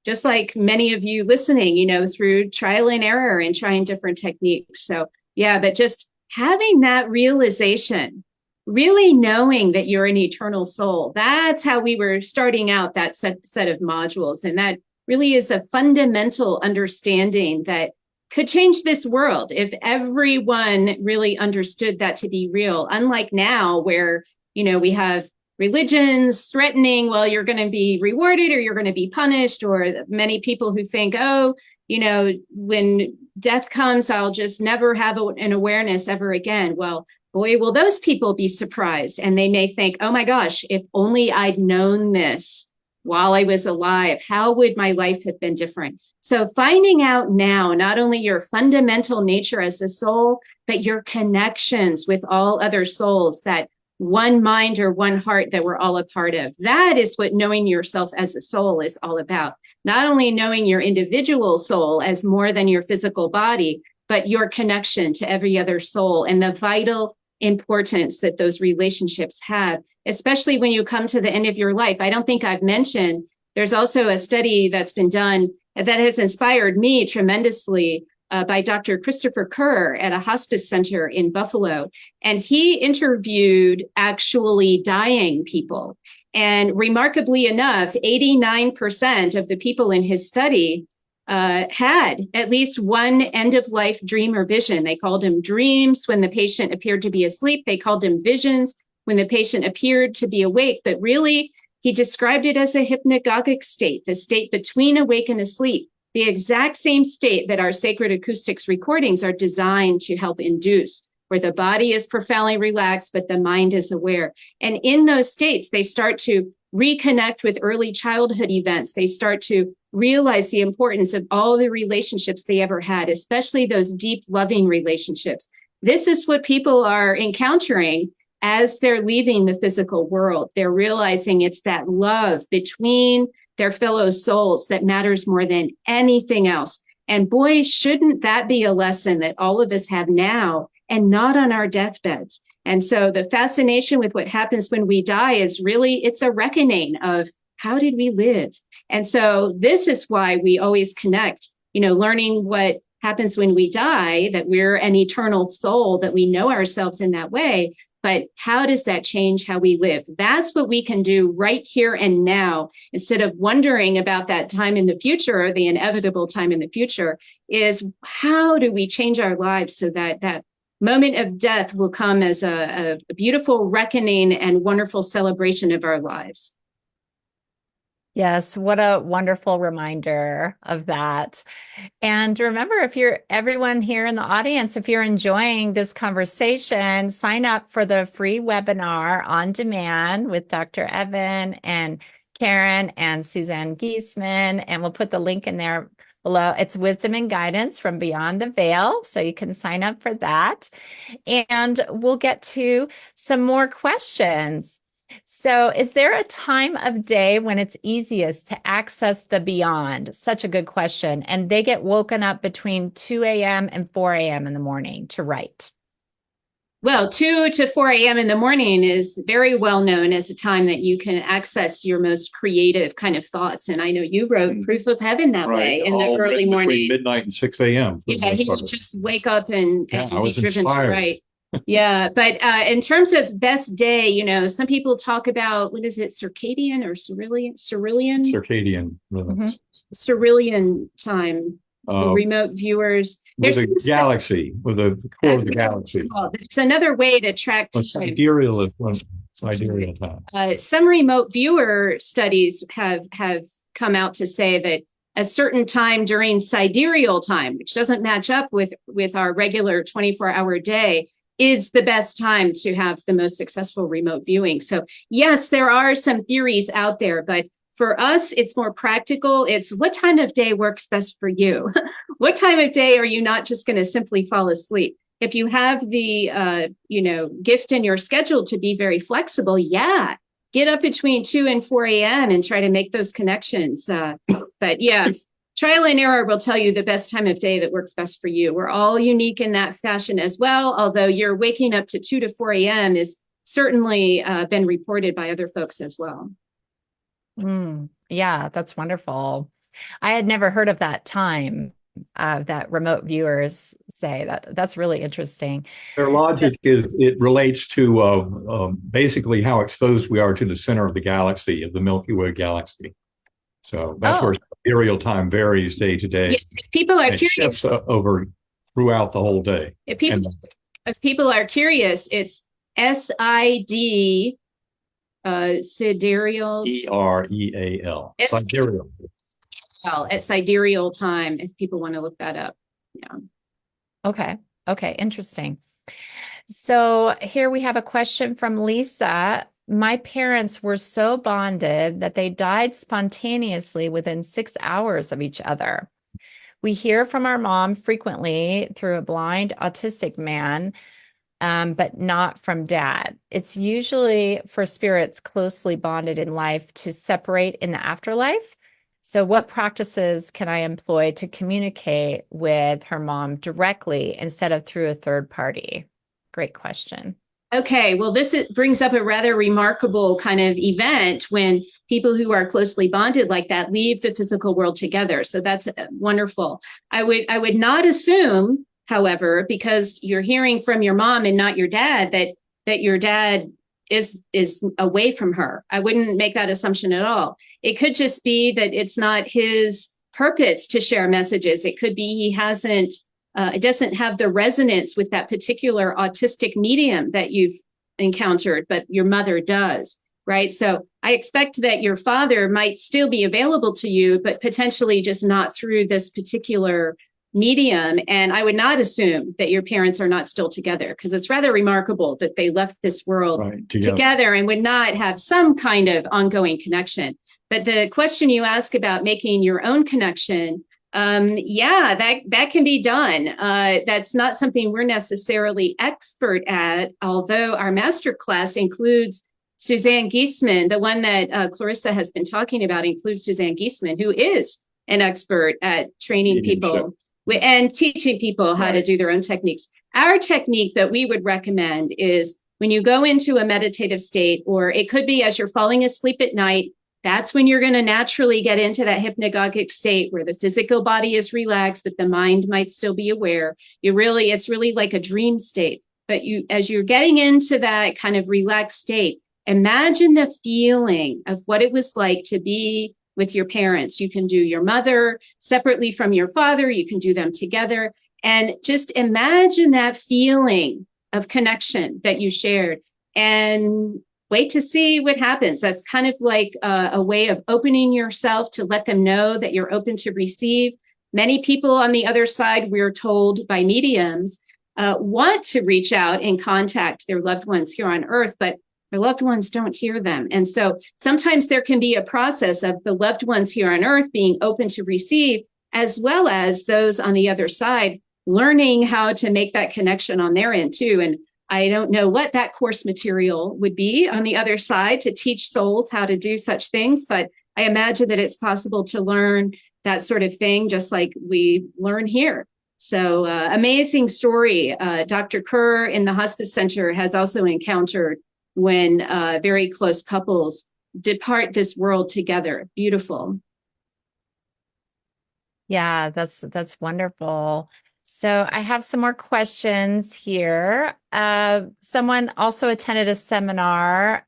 just like many of you listening, through trial and error and trying different techniques. So yeah, but just having that realization, really knowing that you're an eternal soul, that's how we were starting out that set of modules. And that really is a fundamental understanding that could change this world if everyone really understood that to be real. Unlike now where we have religions threatening, well, you're going to be rewarded or you're going to be punished, or many people who think, oh, when death comes, I'll just never have an awareness ever again. Well, boy, will those people be surprised. And they may think, oh my gosh, if only I'd known this while I was alive, how would my life have been different? So finding out now, not only your fundamental nature as a soul, but your connections with all other souls, that one mind or one heart that we're all a part of. That is what knowing yourself as a soul is all about. Not only knowing your individual soul as more than your physical body, but your connection to every other soul and the vital importance that those relationships have, especially when you come to the end of your life. I don't think I've mentioned, there's also a study that's been done that has inspired me tremendously by Dr. Christopher Kerr at a hospice center in Buffalo. And he interviewed actually dying people. And remarkably enough, 89% of the people in his study had at least one end-of-life dream or vision. They called them dreams when the patient appeared to be asleep. They called them visions when the patient appeared to be awake. But really, he described it as a hypnagogic state, the state between awake and asleep, the exact same state that our sacred acoustics recordings are designed to help induce, where the body is profoundly relaxed, but the mind is aware. And in those states, they start to reconnect with early childhood events. They start to realize the importance of all the relationships they ever had, especially those deep, loving relationships. this is what people are encountering as they're leaving the physical world. They're realizing it's that love between their fellow souls that matters more than anything else. And boy, shouldn't that be a lesson that all of us have now and not on our deathbeds. And so the fascination with what happens when we die is really, it's a reckoning of how did we live? And so this is why we always connect, learning what happens when we die, that we're an eternal soul, that we know ourselves in that way. But how does that change how we live? That's what we can do right here and now, instead of wondering about that time in the future, or the inevitable time in the future, is how do we change our lives so that that moment of death will come as a beautiful reckoning and wonderful celebration of our lives. Yes, what a wonderful reminder of that. And remember, everyone here in the audience, if you're enjoying this conversation, sign up for the free webinar on demand with Dr. Eben and Karen and Suzanne Giesman, and we'll put the link in there below. It's Wisdom and Guidance from Beyond the Veil, so you can sign up for that. And we'll get to some more questions. So is there a time of day when it's easiest to access the beyond? Such a good question. And they get woken up between 2 a.m. and 4 a.m. in the morning to write. Well, 2 to 4 a.m. in the morning is very well known as a time that you can access your most creative kind of thoughts. And I know you wrote Proof of Heaven that way in the early morning. Between midnight and 6 a.m. Yeah, he would just wake up and be driven inspired. to write. Yeah, but in terms of best day, some people talk about, what is it, circadian or Cyrillian? Circadian rhythms. Cyrillian time. Remote viewers. With the galaxy, with the core of the galaxy. It's another way to track time. Sidereal time. Some remote viewer studies have come out to say that a certain time during sidereal time, which doesn't match up with our regular 24-hour day, is the best time to have the most successful remote viewing. So yes, there are some theories out there, but for us, it's more practical. It's what time of day works best for you? What time of day are you not just going to simply fall asleep? If you have the, gift in your schedule to be very flexible, yeah, get up between 2 and 4 a.m. and try to make those connections. But yeah, trial and error will tell you the best time of day that works best for you. We're all unique in that fashion as well, although your waking up to 2 to 4 a.m. is certainly been reported by other folks as well. Yeah, that's wonderful. I had never heard of that time that remote viewers say. That's really interesting. Their logic is it relates to basically how exposed we are to the center of the galaxy, of the Milky Way galaxy. So that's where sidereal time varies day to day. Yes, if people are curious, shifts over throughout the whole day. If people are curious, it's SID. Sidereal. EREAL. Sidereal. At sidereal time, if people want to look that up. Yeah. Okay. Interesting. So here we have a question from Lisa. My parents were so bonded that they died spontaneously within 6 hours of each other. We hear from our mom frequently through a blind autistic man, but not from dad. It's usually for spirits closely bonded in life to separate in the afterlife. So what practices can I employ to communicate with her mom directly instead of through a third party? Great question. Okay, well, this brings up a rather remarkable kind of event when people who are closely bonded like that leave the physical world together. So that's wonderful. I would not assume, however, because you're hearing from your mom and not your dad, that your dad is away from her. I wouldn't make that assumption at all. It could just be that it's not his purpose to share messages. It could be he hasn't, it doesn't have the resonance with that particular autistic medium that you've encountered, but your mother does, right? So I expect that your father might still be available to you, but potentially just not through this particular medium. And I would not assume that your parents are not still together, because it's rather remarkable that they left this world together and would not have some kind of ongoing connection. But the question you ask about making your own connection, Yeah, that can be done. That's not something we're necessarily expert at, although our master class includes Suzanne Giesman, the one that Charissa has been talking about includes Suzanne Giesman, who is an expert at training people and teaching people how to do their own techniques. Our technique that we would recommend is when you go into a meditative state, or it could be as you're falling asleep at night, that's when you're going to naturally get into that hypnagogic state where the physical body is relaxed, but the mind might still be aware. It's really like a dream state. But as you're getting into that kind of relaxed state, imagine the feeling of what it was like to be with your parents. You can do your mother separately from your father. You can do them together. And just imagine that feeling of connection that you shared. And wait to see what happens. That's kind of like a way of opening yourself to let them know that you're open to receive. Many people on the other side, we're told by mediums, want to reach out and contact their loved ones here on earth, but their loved ones don't hear them. And so sometimes there can be a process of the loved ones here on earth being open to receive, as well as those on the other side learning how to make that connection on their end too. And I don't know what that course material would be on the other side to teach souls how to do such things, but I imagine that it's possible to learn that sort of thing, just like we learn here. So amazing story. Dr. Kerr in the Hospice Center has also encountered when very close couples depart this world together. Beautiful. Yeah, that's wonderful. So I have some more questions here. Someone also attended a seminar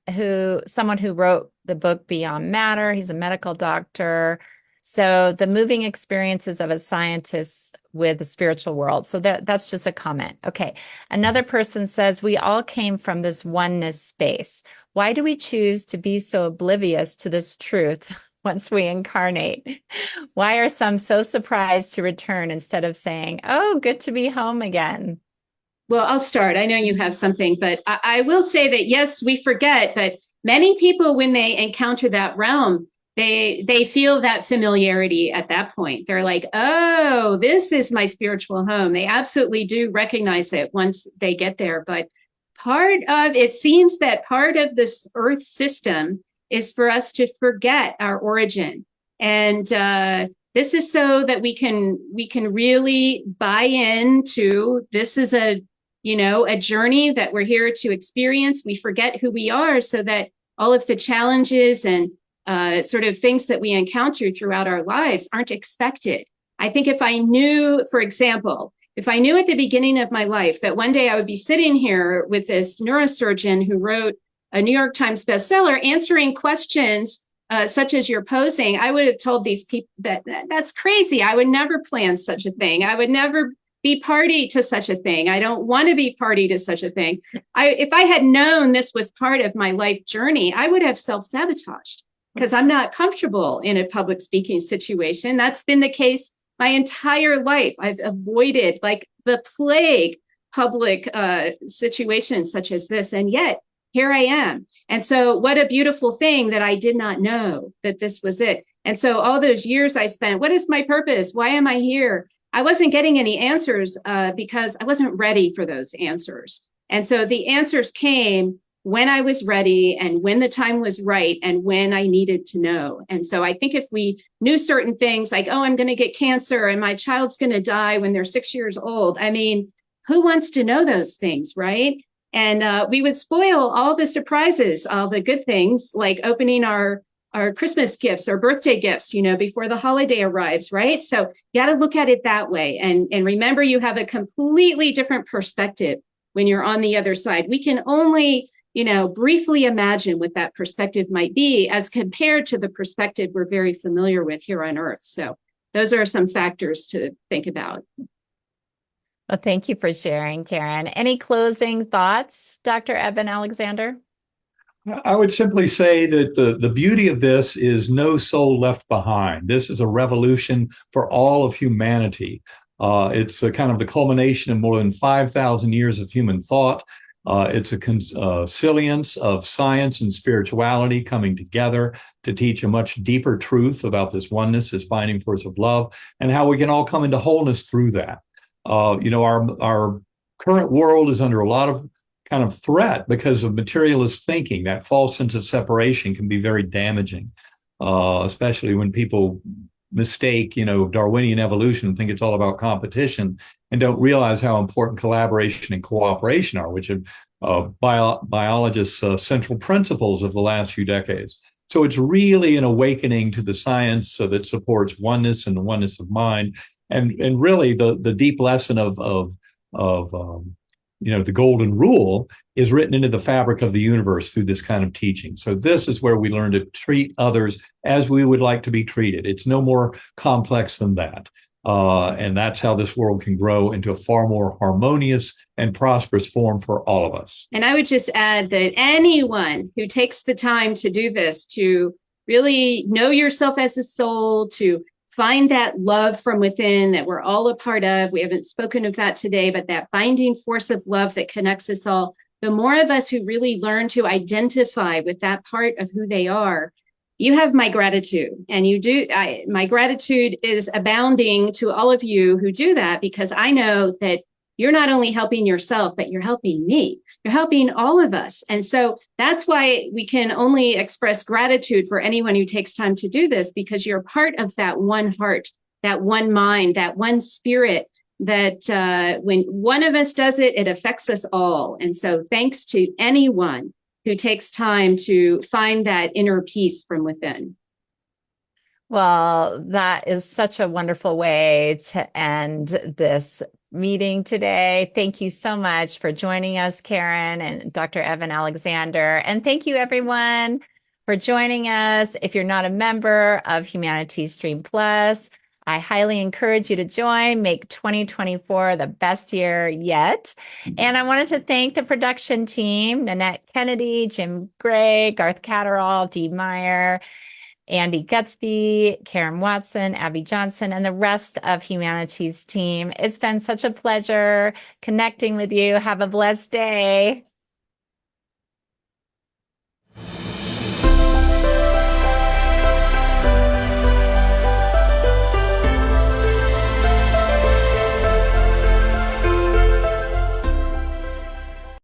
someone who wrote the book Beyond Matter. He's a medical doctor. So the moving experiences of a scientist with the spiritual world. So that's just a comment. Okay. Another person says, we all came from this oneness space. Why do we choose to be so oblivious to this truth once we incarnate? Why are some so surprised to return instead of saying, oh, good to be home again? Well, I'll start. I know you have something, but I will say that, yes, we forget, but many people, when they encounter that realm, they feel that familiarity at that point. They're like, oh, this is my spiritual home. They absolutely do recognize it once they get there. But it seems that part of this earth system is for us to forget our origin. And this is so that we can really buy into this is a journey that we're here to experience. We forget who we are so that all of the challenges and sort of things that we encounter throughout our lives aren't expected. I think if I knew, for example, if I knew at the beginning of my life that one day I would be sitting here with this neurosurgeon who wrote a New York Times bestseller, answering questions such as you're posing, I would have told these people that's crazy. I would never plan such a thing. I would never be party to such a thing. I don't want to be party to such a thing. If I had known this was part of my life journey, I would have self-sabotaged because I'm not comfortable in a public speaking situation. That's been the case my entire life. I've avoided like the plague public situations such as this. And yet here I am. And so what a beautiful thing that I did not know that this was it. And so all those years I spent, what is my purpose? Why am I here? I wasn't getting any answers because I wasn't ready for those answers. And so the answers came when I was ready and when the time was right and when I needed to know. And so I think if we knew certain things like, oh, I'm going to get cancer and my child's going to die when they're 6 years old. I mean, who wants to know those things, right? And we would spoil all the surprises, all the good things, like opening our Christmas gifts or birthday gifts, before the holiday arrives, right? So you got to look at it that way. And remember, you have a completely different perspective when you're on the other side. We can only, briefly imagine what that perspective might be as compared to the perspective we're very familiar with here on Earth. So those are some factors to think about. Well, thank you for sharing, Karen. Any closing thoughts, Dr. Eben Alexander? I would simply say that the beauty of this is no soul left behind. This is a revolution for all of humanity. It's a kind of the culmination of more than 5,000 years of human thought. It's a consilience of science and spirituality coming together to teach a much deeper truth about this oneness, this binding force of love, and how we can all come into wholeness through that. Our current world is under a lot of kind of threat because of materialist thinking. That false sense of separation can be very damaging, especially when people mistake, Darwinian evolution and think it's all about competition and don't realize how important collaboration and cooperation are, which are biologists' central principles of the last few decades. So it's really an awakening to the science that supports oneness and the oneness of mind, and really the deep lesson of the golden rule is written into the fabric of the universe through this kind of teaching. So this is where we learn to treat others as we would like to be treated. It's no more complex than that. And that's how this world can grow into a far more harmonious and prosperous form for all of us. And I would just add that anyone who takes the time to do this, to really know yourself as a soul, to find that love from within that we're all a part of. We haven't spoken of that today, but that binding force of love that connects us all. The more of us who really learn to identify with that part of who they are, you have my gratitude. And my gratitude is abounding to all of you who do that, because I know that you're not only helping yourself, but you're helping me. You're helping all of us. And so that's why we can only express gratitude for anyone who takes time to do this, because you're part of that one heart, that one mind, that one spirit, that when one of us does it, it affects us all. And so thanks to anyone who takes time to find that inner peace from within. Well, that is such a wonderful way to end this meeting today. Thank you so much for joining us, Karen and Dr. Eben Alexander. And thank you, everyone, for joining us. If you're not a member of Humanities Stream Plus, I highly encourage you to join. Make 2024 the best year yet. And I wanted to thank the production team, Nanette Kennedy, Jim Gray, Garth Catterall, Dee Meyer, Andy Gutsby, Karen Watson, Abby Johnson, and the rest of Humanities team. It's been such a pleasure connecting with you. Have a blessed day.